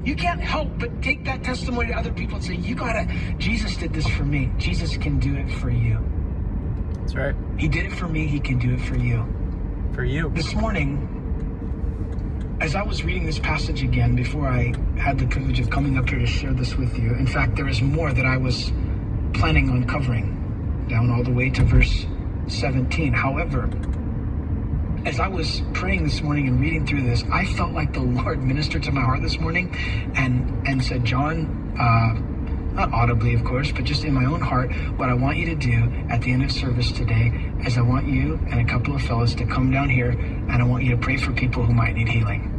You can't help but take that testimony to other people and say, Jesus did this for me. Jesus can do it for you. That's right. He did it for me. He can do it for you. For you. This morning, as I was reading this passage again, before I had the privilege of coming up here to share this with you, in fact, there is more that I was planning on covering, down all the way to verse 17. However, as I was praying this morning and reading through this, I felt like the Lord ministered to my heart this morning and said, John, not audibly, of course, but just in my own heart, what I want you to do at the end of service today is I want you and a couple of fellas to come down here, and I want you to pray for people who might need healing.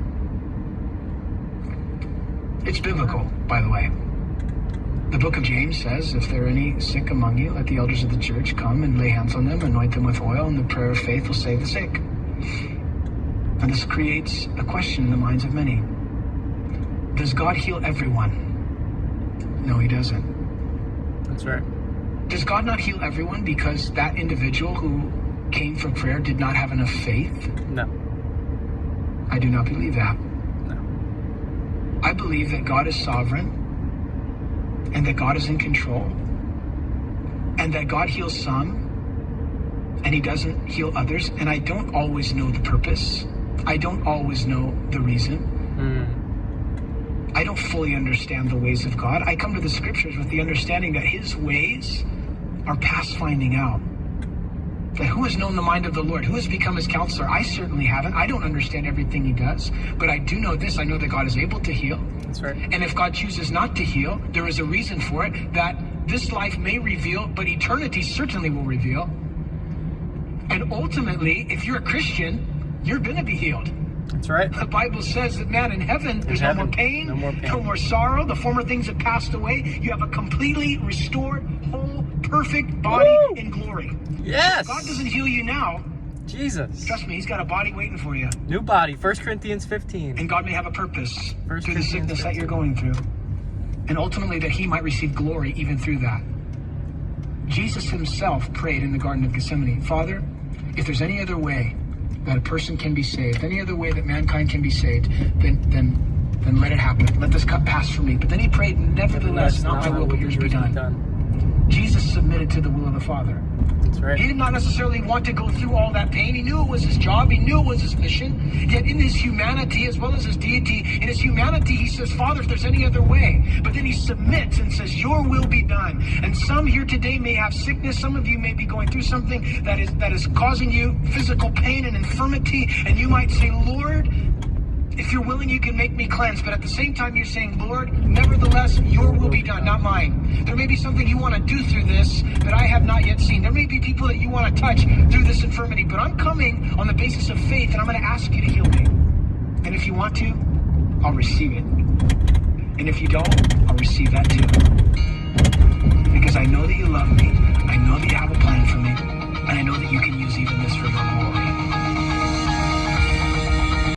It's biblical, by the way. The book of James says, if there are any sick among you, let the elders of the church come and lay hands on them, anoint them with oil, and the prayer of faith will save the sick. And this creates a question in the minds of many. Does God heal everyone? No, he doesn't. That's right. Does God not heal everyone because that individual who came for prayer did not have enough faith? No. I do not believe that. No. I believe that God is sovereign and that God is in control and that God heals some and he doesn't heal others. And I don't always know the purpose. I don't always know the reason. I don't fully understand the ways of God. I come to the scriptures with the understanding that his ways are past finding out. That who has known the mind of the Lord? Who has become his counselor? I certainly haven't. I don't understand everything he does. But I do know this. I know that God is able to heal. That's right. And if God chooses not to heal, there is a reason for it that this life may reveal, but eternity certainly will reveal. And ultimately, if you're a Christian, you're going to be healed. That's right. The Bible says that, man, in heaven, there's no more pain, no more sorrow. The former things have passed away. You have a completely restored, whole, perfect body in glory. Yes. If God doesn't heal you now, Jesus. trust me, he's got a body waiting for you. New body. 1 Corinthians 15. And God may have a purpose through the Corinthians sickness 15. that you're going through. And ultimately that he might receive glory even through that. Jesus himself prayed in the Garden of Gethsemane, Father, if there's any other way that a person can be saved, any other way that mankind can be saved, then let it happen. Let this cup pass from me. But then he prayed, nevertheless, not my will, but yours be done. Jesus submitted to the will of the Father. That's right. He did not necessarily want to go through all that pain. He knew it was his job. He knew it was his mission. Yet in his humanity, as well as his deity, in his humanity, he says, Father, if there's any other way. But then he submits and says, your will be done. And some here today may have sickness. Some of you may be going through something that is causing you physical pain and infirmity. And you might say, Lord, if you're willing, you can make me cleanse. But at the same time, you're saying, Lord, nevertheless, your will be done, not mine. There may be something you want to do through this that I have not yet seen. There may be people that you want to touch through this infirmity. But I'm coming on the basis of faith, and I'm going to ask you to heal me. And if you want to, I'll receive it. And if you don't, I'll receive that too. Because I know that you love me. I know that you have a plan for me. And I know that you can use even this for your glory.